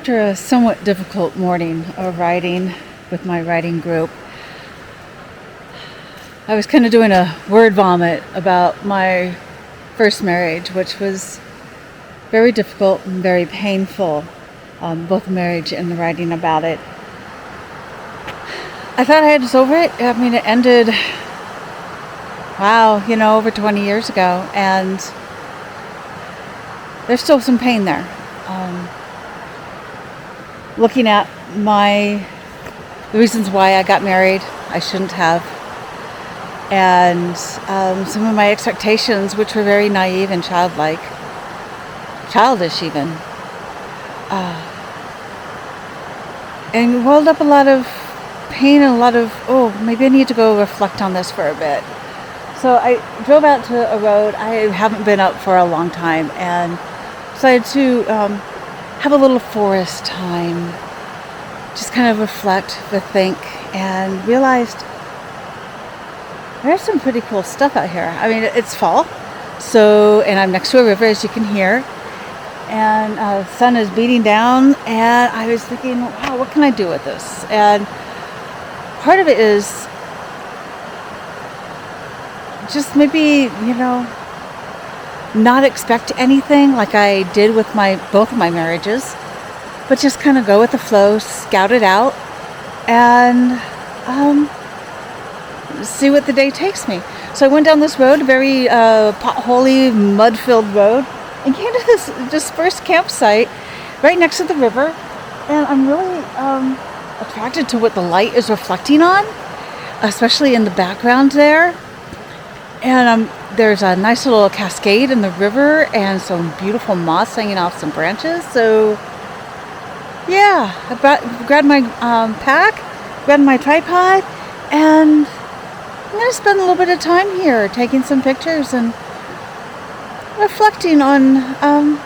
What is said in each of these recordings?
After a somewhat difficult morning of writing with my writing group, I was kind of doing a word vomit about my first marriage, which was very difficult and very painful, both the marriage and the writing about it. I thought I was over it. I mean, it ended, over 20 years ago, and there's still some pain there. Looking at the reasons why I got married, I shouldn't have, and some of my expectations, which were very naive and childish even, and rolled up a lot of pain and a lot of, maybe I need to go reflect on this for a bit. So I drove out to a road I haven't been up for a long time and decided to have a little forest time, just kind of reflect, think, and realized there's some pretty cool stuff out here. I mean, it's fall, and I'm next to a river, as you can hear, and the sun is beating down, and I was thinking, wow, what can I do with this? And part of it is just maybe, not expect anything like I did with both of my marriages, but just kind of go with the flow, scout it out, and see what the day takes me. So I went down this road, a very potholy, mud-filled road, and came to this dispersed campsite right next to the river, and I'm really attracted to what the light is reflecting on, especially in the background there. And there's a nice little cascade in the river and some beautiful moss hanging off some branches. So, yeah, I grabbed my pack, grabbed my tripod, and I'm going to spend a little bit of time here taking some pictures and reflecting on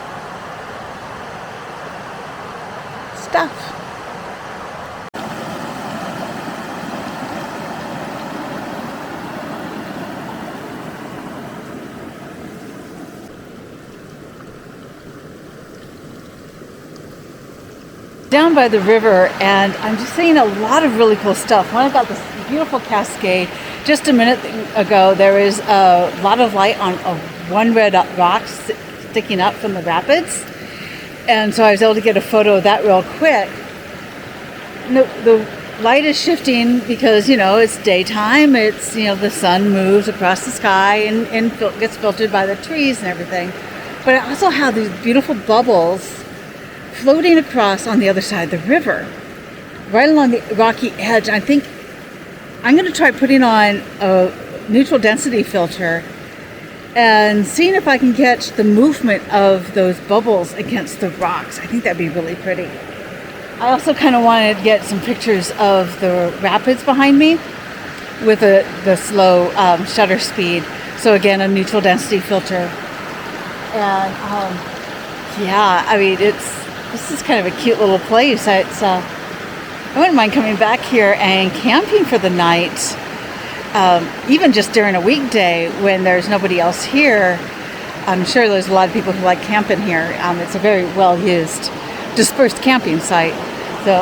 stuff. Down by the river, and I'm just seeing a lot of really cool stuff. When I got this beautiful cascade just a minute ago, there is a lot of light on one red rock sticking up from the rapids, and so I was able to get a photo of that real quick. The light is shifting because it's daytime. It's the sun moves across the sky and gets filtered by the trees and everything. But I also have these beautiful bubbles floating across on the other side of the river, right along the rocky edge. I think I'm going to try putting on a neutral density filter and seeing if I can catch the movement of those bubbles against the rocks. I think that'd be really pretty. I also kind of wanted to get some pictures of the rapids behind me with the slow shutter speed. So again, a neutral density filter. And this is kind of a cute little place. I wouldn't mind coming back here and camping for the night, even just during a weekday when there's nobody else here. I'm sure there's a lot of people who like camping here. It's a very well-used, dispersed camping site. So,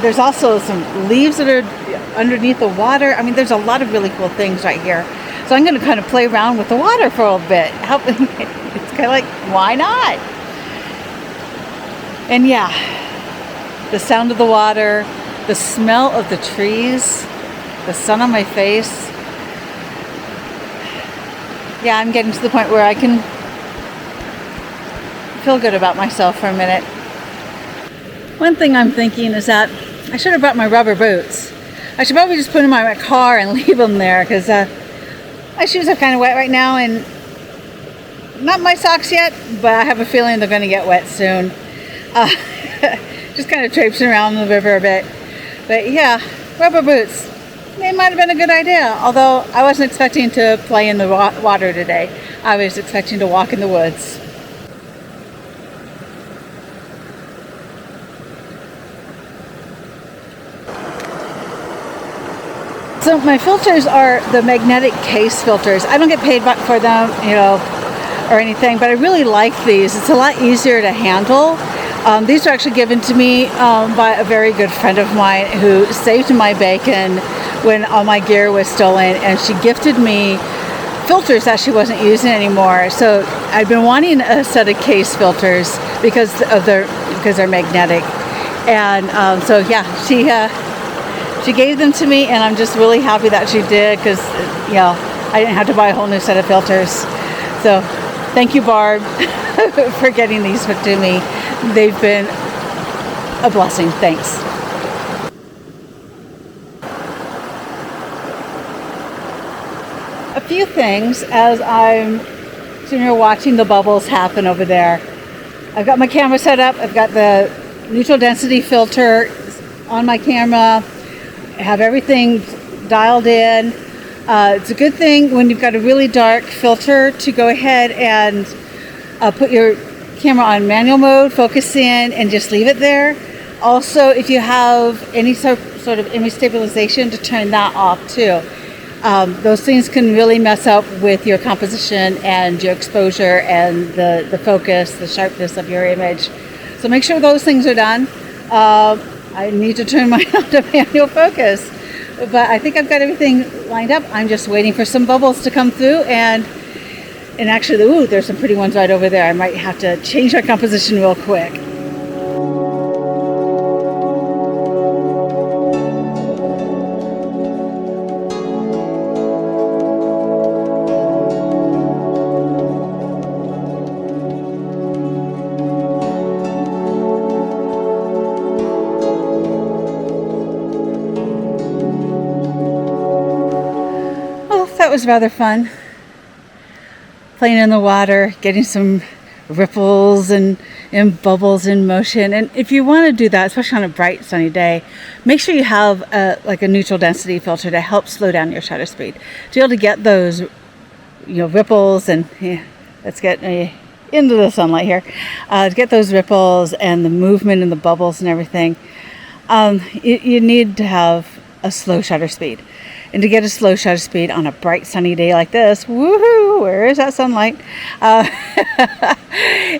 there's also some leaves that are underneath the water. I mean, there's a lot of really cool things right here. So I'm going to kind of play around with the water for a little bit. It's kind of like, why not? And the sound of the water, the smell of the trees, the sun on my face. Yeah, I'm getting to the point where I can feel good about myself for a minute. One thing I'm thinking is that I should have brought my rubber boots. I should probably just put them in my car and leave them there because my shoes are kind of wet right now, and not my socks yet, but I have a feeling they're going to get wet soon. Just kind of traipsing around the river a bit. But yeah, rubber boots. They might have been a good idea, although I wasn't expecting to play in the water today. I was expecting to walk in the woods. So my filters are the magnetic case filters. I don't get paid for them, or anything, but I really like these. It's a lot easier to handle. These were actually given to me by a very good friend of mine who saved my bacon when all my gear was stolen, and she gifted me filters that she wasn't using anymore. So I've been wanting a set of case filters because they're magnetic, and so yeah, she gave them to me, and I'm just really happy that she did, because I didn't have to buy a whole new set of filters. So thank you, Barb, for getting these to me. They've been a blessing. Thanks. A few things as I'm sitting here watching the bubbles happen over there. I've got my camera set up. I've got the neutral density filter on my camera. I have everything dialed in. It's a good thing when you've got a really dark filter to go ahead and put your camera on manual mode, focus in, and just leave it there. Also, if you have any sort of image stabilization, to turn that off too. Those things can really mess up with your composition and your exposure and the focus, the sharpness of your image. So make sure those things are done. I need to turn mine on to manual focus, but I think I've got everything lined up. I'm just waiting for some bubbles to come through, and actually, ooh, there's some pretty ones right over there. I might have to change my composition real quick. That was rather fun. Playing in the water, getting some ripples and bubbles in motion. And if you want to do that, especially on a bright sunny day, make sure you have like a neutral density filter to help slow down your shutter speed. To be able to get those ripples, and let's get into the sunlight here, to get those ripples and the movement and the bubbles and everything, you need to have a slow shutter speed. And to get a slow shutter speed on a bright sunny day like this, woohoo, where is that sunlight?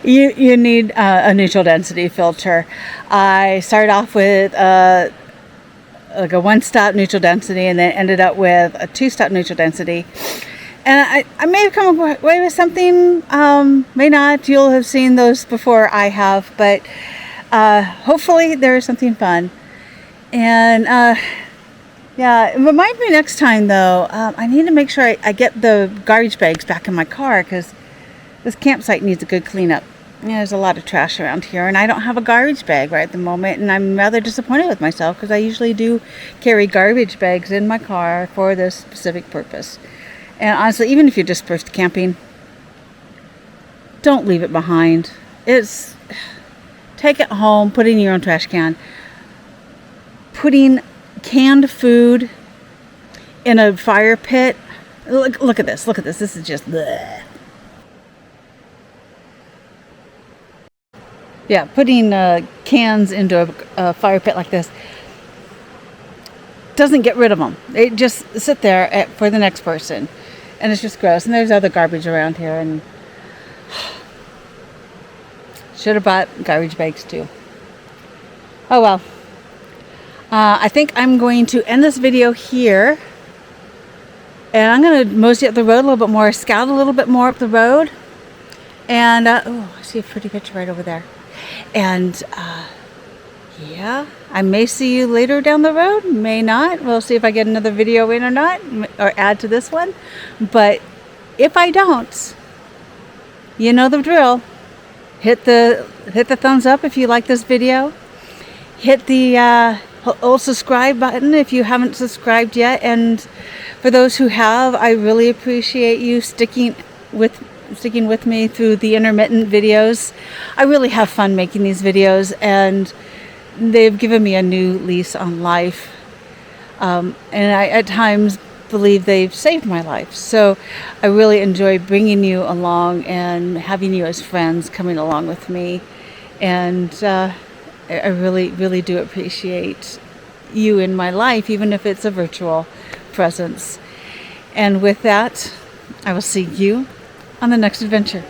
You need a neutral density filter. I started off with like a one-stop neutral density, and then ended up with a two-stop neutral density. And I may have come away with something, may not. You'll have seen those before I have, but hopefully there's something fun. And yeah, remind me next time though, I need to make sure I get the garbage bags back in my car, because this campsite needs a good cleanup. There's a lot of trash around here, and I don't have a garbage bag right at the moment, and I'm rather disappointed with myself, because I usually do carry garbage bags in my car for this specific purpose. And honestly, even if you're just first camping, don't leave it behind. Take it home, put it in your own trash can. Putting canned food in a fire pit. Look at this. This is just bleh. Yeah, putting cans into a fire pit like this doesn't get rid of them. They just sit there for the next person, and it's just gross. And there's other garbage around here, and should have bought garbage bags too. Oh well. I think I'm going to end this video here, and I'm going to mosey up the road a little bit more, scout a little bit more up the road, and oh, I see a pretty picture right over there. And yeah, I may see you later down the road, may not. We'll see if I get another video in or not, or add to this one. But if I don't, you know the drill. Hit the thumbs up if you like this video. Hit the old subscribe button if you haven't subscribed yet, and for those who have, I really appreciate you sticking with me through the intermittent videos. I really have fun making these videos, and they've given me a new lease on life, and I at times believe they've saved my life. So I really enjoy bringing you along and having you as friends coming along with me, and I really do appreciate you in my life, even if it's a virtual presence. And with that, I will see you on the next adventure.